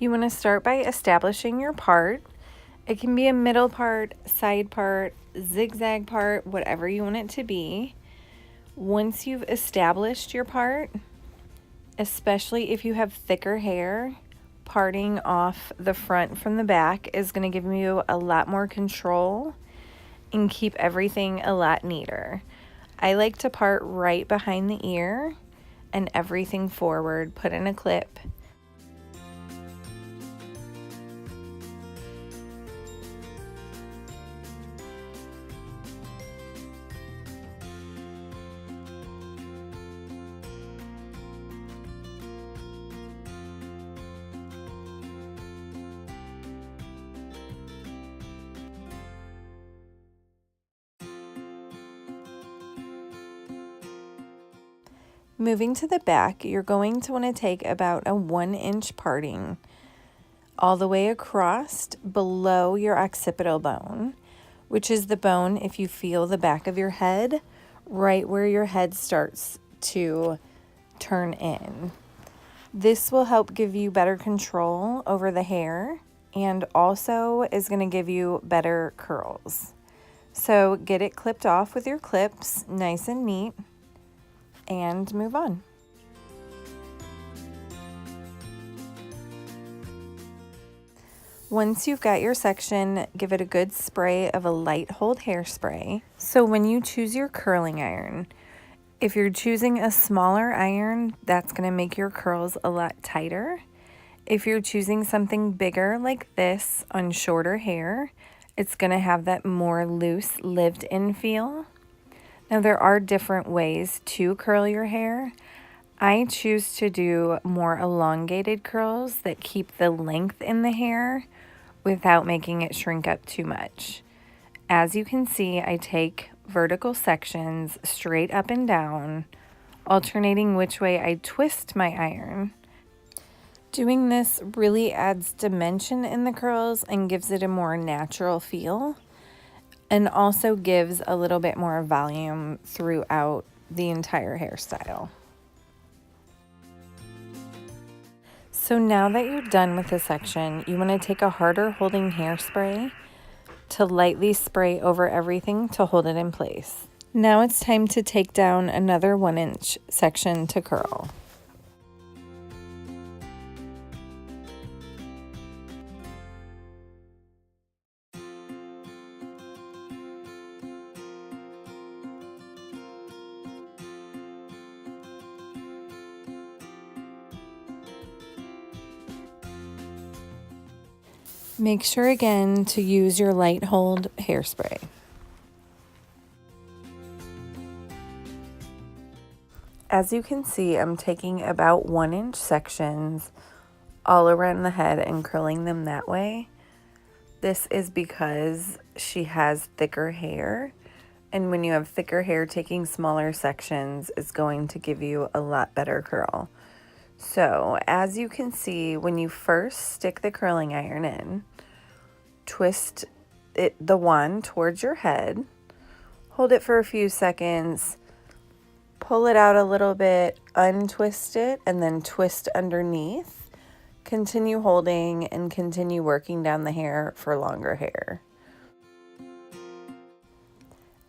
You want to start by establishing your part. It can be a middle part, side part, zigzag part, whatever you want it to be. Once you've established your part, especially if you have thicker hair, parting off the front from the back is going to give you a lot more control and keep everything a lot neater. I like to part right behind the ear and everything forward, put in a clip. Moving to the back, you're going to want to take about a 1-inch parting all the way across below your occipital bone, which is the bone, if you feel the back of your head, right where your head starts to turn in. This will help give you better control over the hair and also is going to give you better curls. So get it clipped off with your clips, nice and neat, and move on. Once you've got your section, give it a good spray of a light hold hairspray. So when you choose your curling iron, if you're choosing a smaller iron, that's going to make your curls a lot tighter. If you're choosing something bigger like this on shorter hair, it's going to have that more loose, lived-in feel. Now, there are different ways to curl your hair. I choose to do more elongated curls that keep the length in the hair without making it shrink up too much. As you can see, I take vertical sections straight up and down, alternating which way I twist my iron. Doing this really adds dimension in the curls and gives it a more natural feel, and also gives a little bit more volume throughout the entire hairstyle. So now that you're done with the section, you want to take a harder holding hairspray to lightly spray over everything to hold it in place. Now it's time to take down another 1-inch section to curl. Make sure again to use your light hold hairspray. As you can see, I'm taking about 1-inch sections all around the head and curling them that way. This is because she has thicker hair, and when you have thicker hair, taking smaller sections is going to give you a lot better curl. So as you can see, when you first stick the curling iron in, twist the wand towards your head, hold it for a few seconds, pull it out a little bit, untwist it, and then twist underneath. Continue holding and continue working down the hair for longer hair.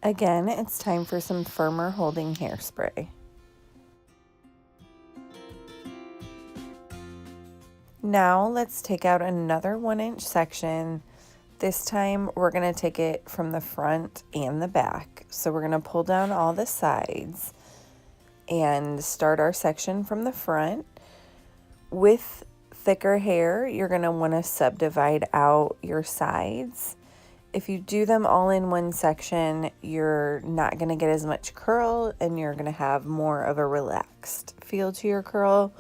Again, it's time for some firmer holding hairspray. Now let's take out another 1-inch section. This time we're going to take it from the front and the back. So we're going to pull down all the sides and start our section from the front. With thicker hair, you're going to want to subdivide out your sides. If you do them all in one section, you're not going to get as much curl and you're going to have more of a relaxed feel to your curl,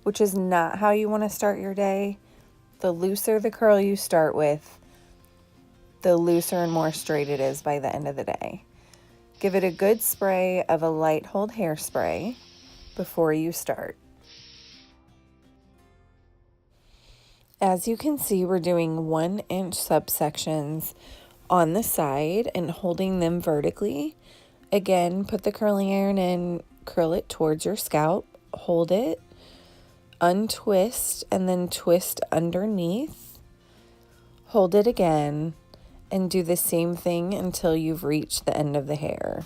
which is not how you want to start your day. The looser the curl you start with, the looser and more straight it is by the end of the day. Give it a good spray of a light hold hairspray before you start. As you can see, we're doing 1-inch subsections on the side and holding them vertically. Again, put the curling iron in, curl it towards your scalp, hold it untwist and then twist underneath, hold it again, and do the same thing until you've reached the end of the hair.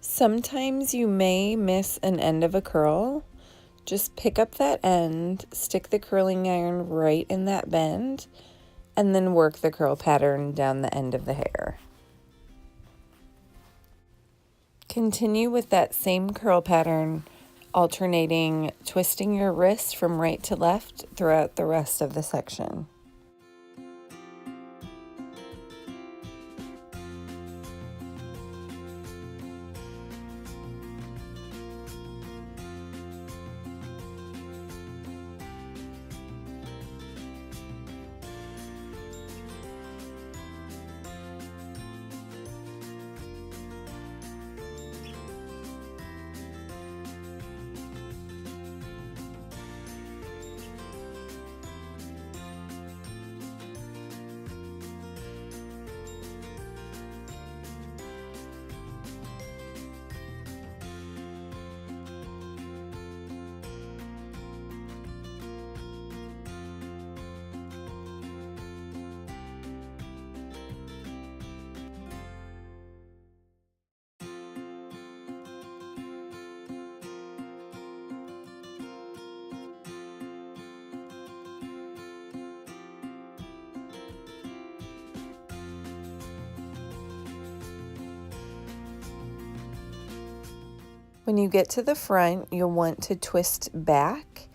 Sometimes you may miss an end of a curl. Just pick up that end, stick the curling iron right in that bend, and then work the curl pattern down the end of the hair. Continue with that same curl pattern, alternating twisting your wrist from right to left throughout the rest of the section. When you get to the front, you'll want to twist back.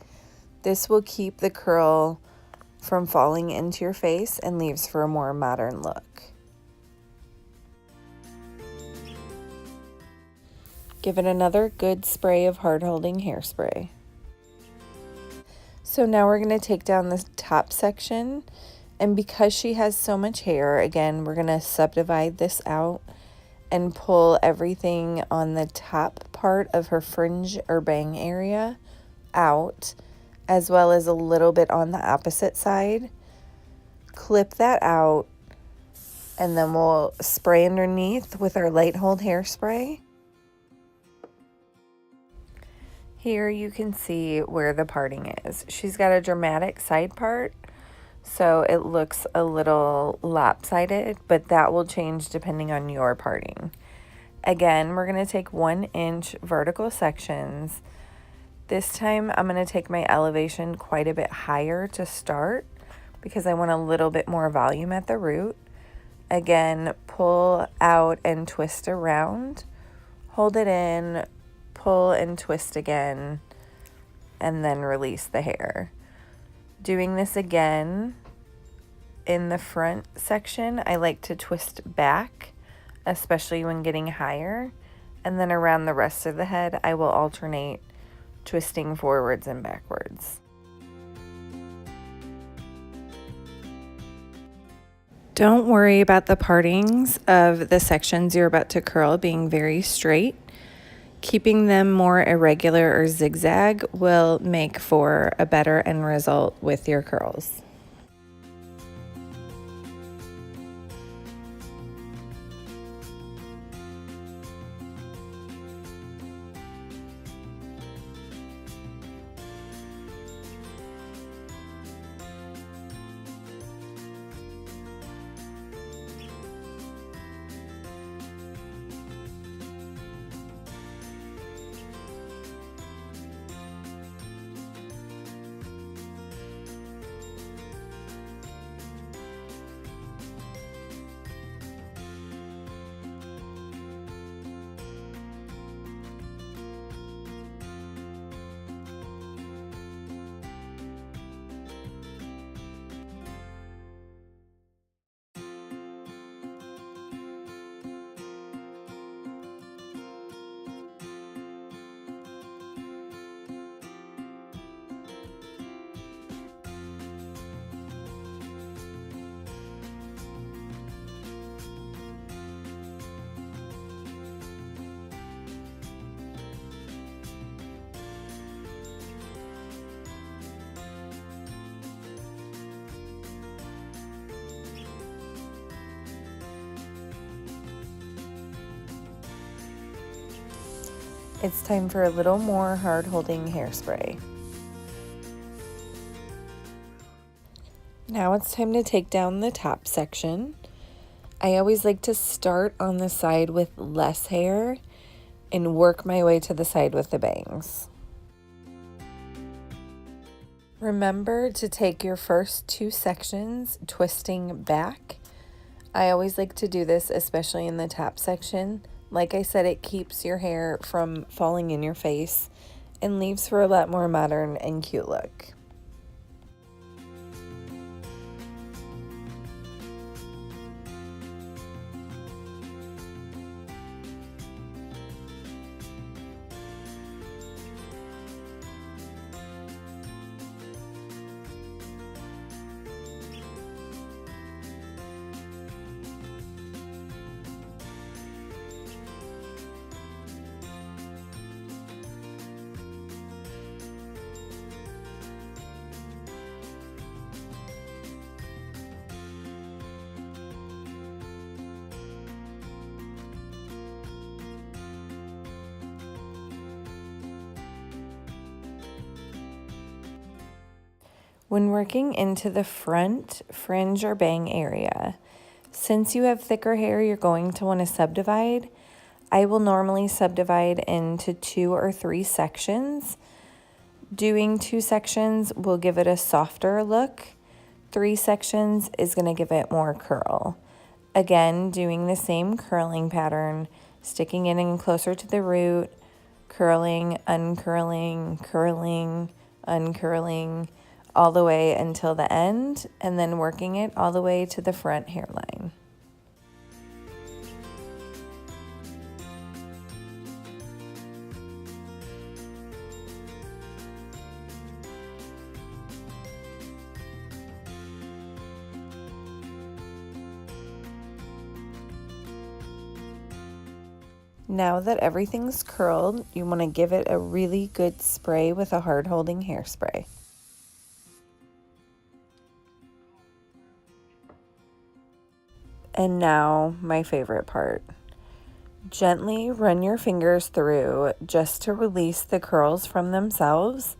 This will keep the curl from falling into your face and leaves for a more modern look. Give it another good spray of hard-holding hairspray. So now we're going to take down the top section, and because she has so much hair, again, we're going to subdivide this out and pull everything on the top part of her fringe or bang area out, as well as a little bit on the opposite side. Clip that out, and then we'll spray underneath with our light hold hairspray. Here you can see where the parting is. She's got a dramatic side part, so it looks a little lopsided, but that will change depending on your parting. Again, we're going to take 1 inch vertical sections. This time I'm going to take my elevation quite a bit higher to start because I want a little bit more volume at the root. Again, pull out and twist around, hold it in, pull and twist again, and then release the hair. Doing this again in the front section, I like to twist back, especially when getting higher, and then around the rest of the head, I will alternate twisting forwards and backwards. Don't worry about the partings of the sections you're about to curl being very straight. Keeping them more irregular or zigzag will make for a better end result with your curls. It's time for a little more hard-holding hairspray. Now it's time to take down the top section. I always like to start on the side with less hair and work my way to the side with the bangs. Remember to take your first 2 sections twisting back. I always like to do this, especially in the top section. Like I said, it keeps your hair from falling in your face and leaves for a lot more modern and cute look. When working into the front fringe or bang area, since you have thicker hair, you're going to want to subdivide. I will normally subdivide into 2 or 3 sections. Doing 2 sections will give it a softer look. 3 sections is going to give it more curl. Again, doing the same curling pattern, sticking it in closer to the root, curling, uncurling, curling, uncurling, all the way until the end, and then working it all the way to the front hairline. Now that everything's curled, you want to give it a really good spray with a hard-holding hairspray. And now, my favorite part. Gently run your fingers through just to release the curls from themselves.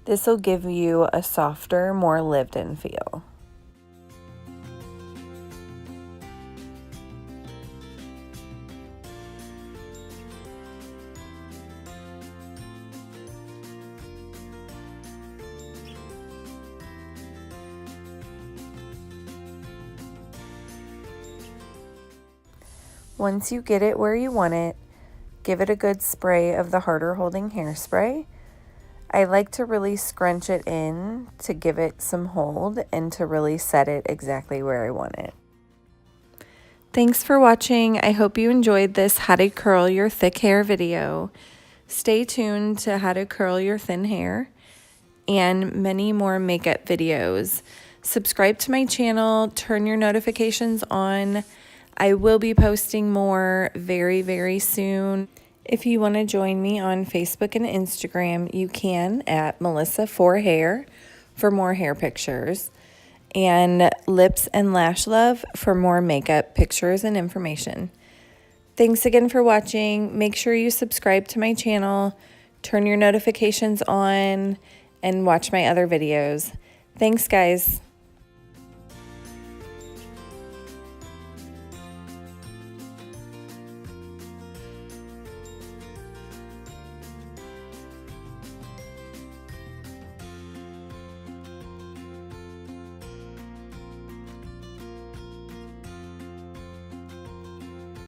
This will give you a softer, more lived-in feel. Once you get it where you want it, give it a good spray of the harder holding hairspray. I like to really scrunch it in to give it some hold and to really set it exactly where I want it. Thanks for watching. I hope you enjoyed this how to curl your thick hair video. Stay tuned to how to curl your thin hair and many more makeup videos. Subscribe to my channel, turn your notifications on. I will be posting more very, very soon. If you want to join me on Facebook and Instagram, you can at Melissa4Hair for more hair pictures, and Lips and Lash Love for more makeup pictures and information. Thanks again for watching. Make sure you subscribe to my channel, turn your notifications on, and watch my other videos. Thanks, guys.